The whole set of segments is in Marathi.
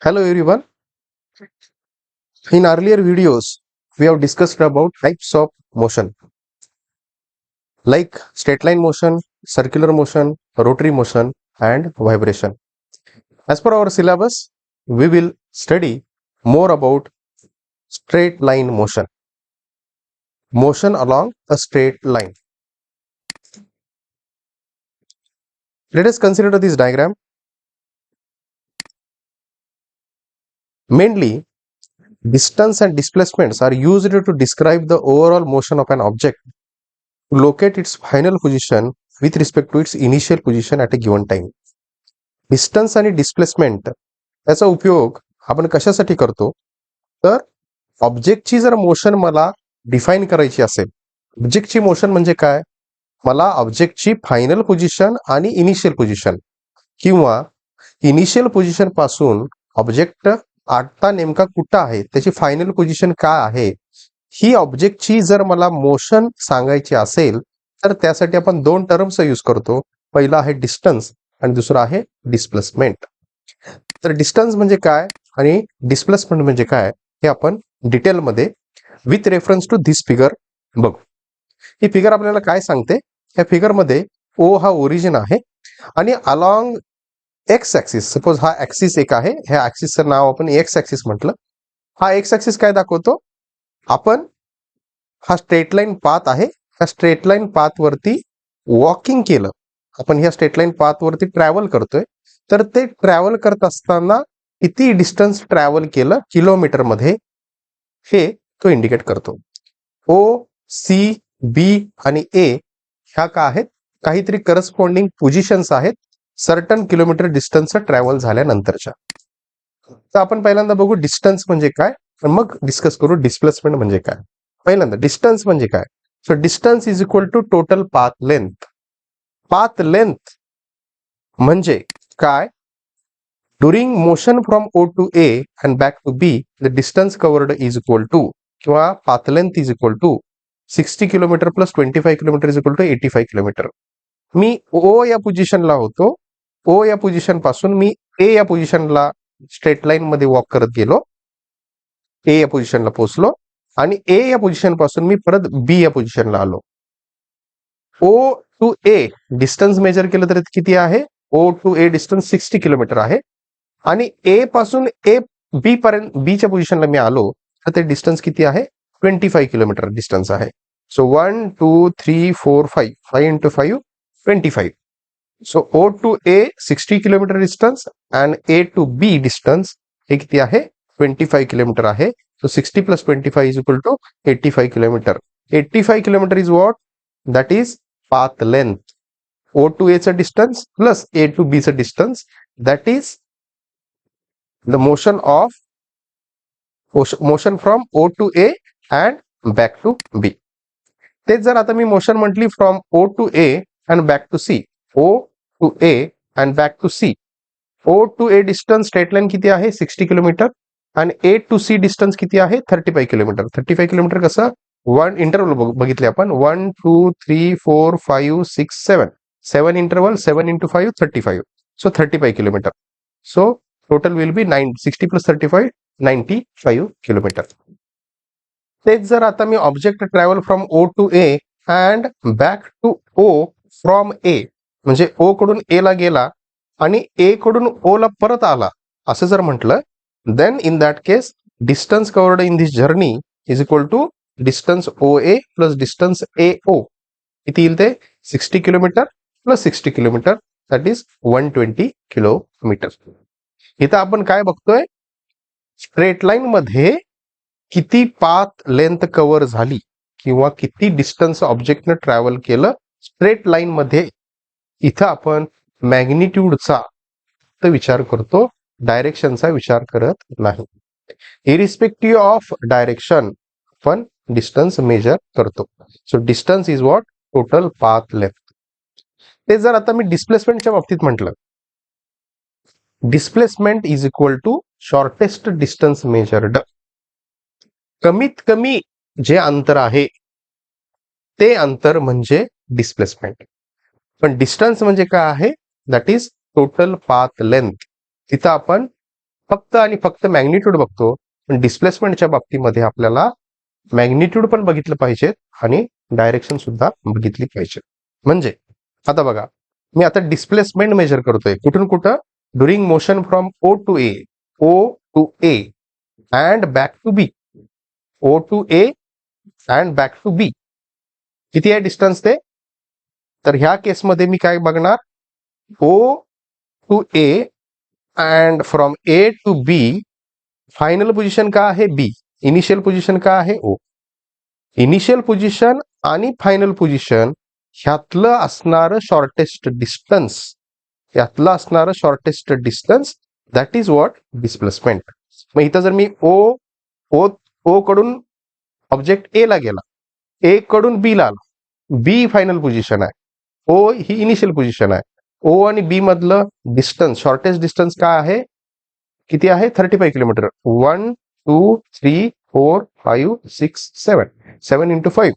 Hello everyone. In earlier videos, we have discussed about types of motion like straight line motion, circular motion, rotary motion, and vibration. As per our syllabus, we will study more about straight line motion, motion along a straight line. Let us consider this diagram. Mainly, distance and displacements are used to describe the overall motion of an object, locate its final position with respect to its initial position at a given time. Distance आणि डिस्प्लेसमेंट याचा उपयोग आपण कशासाठी करतो तर ऑब्जेक्टची जर मोशन मला डिफाईन करायची असेल, ऑब्जेक्टची मोशन म्हणजे काय, मला ऑब्जेक्टची फायनल पोझिशन आणि इनिशियल पोझिशन किंवा इनिशियल पोझिशन पासून ऑब्जेक्ट आता नेमका कुठं आहे त्याची फायनल पोझिशन काय आहे ही ऑब्जेक्टची जर मला मोशन सांगायची असेल तर त्यासाठी आपण दोन टर्म्स यूज करतो. पहिला आहे डिस्टन्स आणि दुसरा आहे डिस्प्लेसमेंट. तर डिस्टन्स म्हणजे काय आणि डिस्प्लेसमेंट म्हणजे काय हे आपण डिटेलमध्ये with reference to this figure बघू. ही फिगर आपल्याला काय सांगते, या फिगरमध्ये ओ हा ओरिजिन आहे आणि अलॉंग एक्स ऍक्सिस, सपोज हा ऍक्सिस एक आहे, ह्या ऍक्सिसचं नाव आपण एक्स ऍक्सिस म्हटलं. हा एक्स ऍक्सिस काय दाखवतो, आपण हा स्ट्रेट लाईन पाथ आहे, ह्या स्ट्रेट लाईन पाथ वरती वॉकिंग केलं, आपण ह्या स्ट्रेट लाईन पाथ वरती ट्रॅव्हल करतोय, तर ते ट्रॅव्हल करत असताना किती डिस्टन्स ट्रॅव्हल केलं किलोमीटर मध्ये हे तो इंडिकेट करतो. ओ, सी, बी आणि ए ह्या का आहेत, काहीतरी करस्पॉन्डिंग पोझिशन्स आहेत सर्टन किलोमीटर डिस्टन्स ट्रॅव्हल झाल्यानंतरच्या. तर आपण पहिल्यांदा बघू डिस्टन्स म्हणजे काय, मग डिस्कस करू डिस्प्लेसमेंट म्हणजे काय. पहिल्यांदा डिस्टन्स म्हणजे काय. So distance is equal to total path length. Path length म्हणजे काय, during motion from O to A and back to B the distance covered is equal to किंवा path length is equal to 60 kilometre plus 25 kilometre is equal to 85 kilometre. मी ओ या पोझिशनला होतो, ओ या पोझिशन पासून मी ए या पोझिशनला स्ट्रेट लाईन मध्ये वॉक करत गेलो, ए या पोझिशनला पोहोचलो आणि ए या पोझिशन पासून मी परत बी या पोझिशनला आलो. ओ टू ए डिस्टन्स मेजर केलं तर किती आहे, ओ टू ए डिस्टन्स 60 किलोमीटर आहे आणि ए पासून ए बी पर्यंत बीच्या पोझिशनला मी आलो तर ते डिस्टन्स किती आहे, 25 किलोमीटर डिस्टन्स आहे. So 1 2 3 4 5 5 into 5 25. So O to A 60 kilometre distance and A to B distance हे किती आहे, 25 किलोमीटर आहे. So 60 plus 25 is equal to 85 kilometre. 85 kilometre is what, that is path length. O to A चा distance plus A to B चा distance, that is the motion from O to A and back to B. तेच जर आता मी मोशन म्हटली from O to A and back to C, O to A and back to C. O to A distance straight line किती आहे, 60 किलोमीटर आणि A to C डिस्टन्स किती आहे, 35 किलोमीटर. 35 किलोमीटर कसं, वन इंटरवल बघितले आपण, 1 2 3 4 5 6 7 7 interval, 7 into 5 35. So 35 kilometre. So total will be 60 plus 35 95 kilometre. तेच जर आता मी object travel from O to A and back to O from A, म्हणजे ओ कडून ए ला गेला आणि ए कडून ओ ला परत आला असं जर म्हटलं, then in that case distance covered in this journey is equal to distance O A plus distance A O. किती येईल ते, 60 kilometre plus 60 kilometre, that is 120 kilometre. इथं आपण काय बघतोय, स्ट्रेट लाईन मध्ये किती पाथ लेंथ कव्हर झाली किंवा किती डिस्टन्स ऑब्जेक्टनं ट्रॅव्हल केलं स्ट्रेट लाईन मध्ये. इथं आपण मॅग्निट्यूडचा विचार करतो, डायरेक्शनचा विचार करत नाही. इरिस्पेक्टिव्ह ऑफ डायरेक्शन आपण डिस्टन्स मेजर करतो. So distance is what, total path length. ते जर आता मी डिस्प्लेसमेंटच्या बाबतीत म्हटलं, displacement is equal to shortest distance measured. कमीत कमी जे अंतर आहे ते अंतर म्हणजे डिस्प्लेसमेंट. पण डिस्टन्स म्हणजे काय आहे, that is total path length. तिथं आपण फक्त आणि फक्त मॅग्निट्यूड बघतो, पण डिस्प्लेसमेंटच्या बाबतीमध्ये आपल्याला मॅग्निट्यूड पण बघितलं पाहिजे आणि डायरेक्शन सुद्धा बघितली पाहिजे. म्हणजे आता बघा, मी आता डिस्प्लेसमेंट मेजर करतोय कुठून कुठं, during motion from O to A, O to A and back to B, O to A and back to B. किती आहे डिस्टन्स ते? तर ह्या केसमध्ये मी काय बघणार, O to A and from A to B final position का आहे बी, इनिशियल पोझिशन का आहे ओ. इनिशियल पोझिशन आणि फायनल पोझिशन ह्यातलं असणारं शॉर्टेस्ट डिस्टन्स, यातलं असणारं shortest distance that is what displacement. मग इथं जर मी ओ ओ ओ कडून ऑब्जेक्ट ए ला गेला, ए कडून बी ला आला, बी फायनल पोझिशन आहे, ओ ही इनिशियल पोझिशन आहे. ओ आणि बी मधलं डिस्टन्स, शॉर्टेस्ट डिस्टन्स काय आहे, किती आहे, 35 किलोमीटर. 1 2 3 4 5 6 7 7 इंटू 5,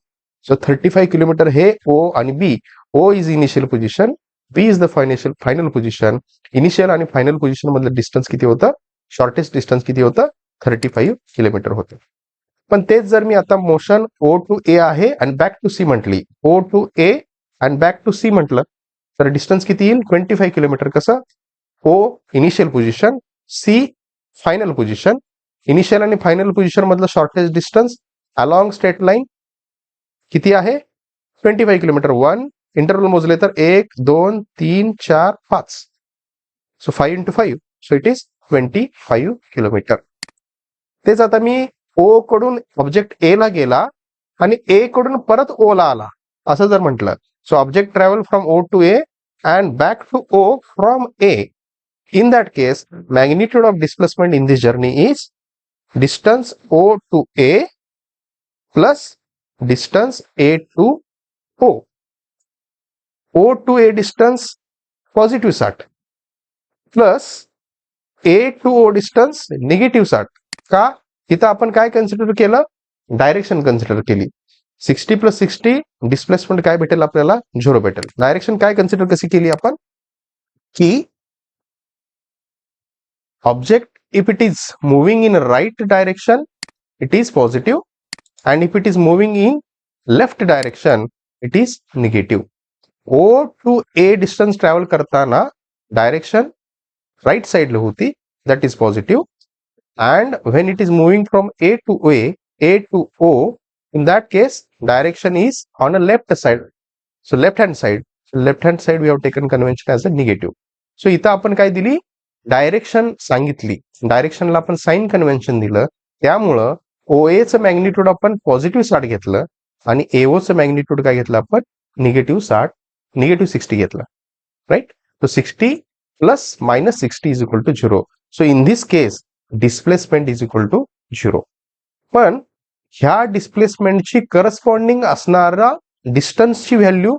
सो 35 किलोमीटर हे ओ आणि B. O is initial position, B is the final position. Initial आणि फायनल पोझिशन मधलं डिस्टन्स किती होतं, शॉर्टेस्ट डिस्टन्स किती होतं, 35 किलोमीटर होतं. पण तेच जर मी आता मोशन ओ टू ए आहे आणि बॅक टू सी म्हटली, ओ टू ए आणि बॅक टू सी म्हटलं, तर डिस्टन्स किती येईल, 25 किलोमीटर. कसं, O initial position, C final position. Initial आणि फायनल पोझिशन मधलं shortest distance along straight line किती आहे, 25 किलोमीटर. 1 इंटरवल मोजले तर 1 2 3 4 5, so 5 into 5, so it is 25 kilometre. तेच आता मी ओ कडून ऑब्जेक्ट ए ला गेला आणि ए कडून परत ओ ला आला असं जर म्हटलं, so object travel from O to A and back to O from A. In that case, magnitude of displacement in this journey is distance O to A plus distance A to O. O to A distance positive 60 plus A to O distance negative 60. का? इथं आपण काय कन्सिडर केलं, डायरेक्शन कन्सिडर केली. 60 प्लस 60 डिस्प्लेसमेंट काय भेटेल आपल्याला, 0 भेटेल. डायरेक्शन काय कन्सिडर कशी केली आपण, की object if it is moving in right direction it is positive, and if it is moving in left direction it is negative. O to A distance travel करताना direction right side ला होती, that is positive, and when it is moving from A to A to O, in that case direction is on a left side, so left hand side we have taken convention as a negative. so इथं आपण काय दिली, डायरेक्शन सांगितली, डायरेक्शनला आपण साइन कन्व्हेन्शन दिलं, त्यामुळं ओएचं मॅग्निट्यूड आपण पॉझिटिव्ह 60 घेतलं आणि एओचं मॅग्निट्यूड काय घेतलं आपण, निगेटिव्ह 60 घेतलं, right. So 60 plus minus 60 is equal to 0. So in this case displacement is equal to 0. पण ह्या डिस्प्लेसमेंटची करस्पॉन्डिंग असणारा डिस्टन्सची value,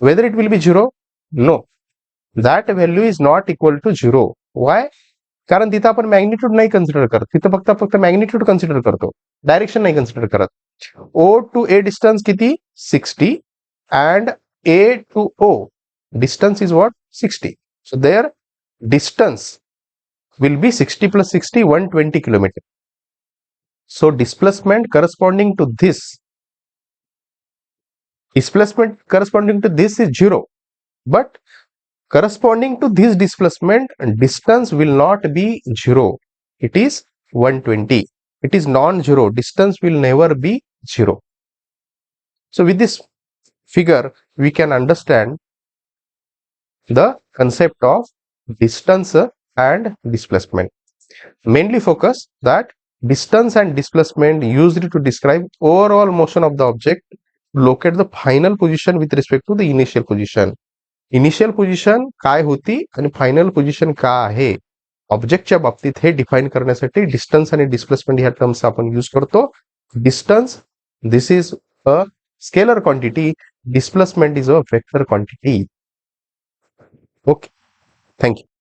whether it will be 0, no, that value is not equal to 0. Why? कारण तिथं आपण मॅग्निट्यूड नाही कन्सिडर करत, तिथं फक्त मॅग्निट्यूड कन्सिडर करतो, डायरेक्शन नाही कन्सिडर करत. ओ टू ए डिस्टन्स किती, 60, and A to O distance is what, 60. So their distance will be 60 plus 60, 120 kilometre. So displacement corresponding to this is 0, but corresponding to this displacement distance will not be 0, it is 120. It is non-zero, distance will never be 0. So with this figure we can understand the concept of distance and displacement. Mainly focus that distance and displacement used to describe overall motion of the object to locate the final position with respect to the initial position. Initial position काय होती आणि फायनल पोझिशन काय आहे, ऑब्जेक्टच्या बाबतीत हे डिफाइन करण्यासाठी डिस्टन्स आणि डिस्प्लेसमेंट ह्या टर्म्स आपण यूज करतो. Distance, this is a scalar quantity, displacement is a vector quantity. Okay, thank you.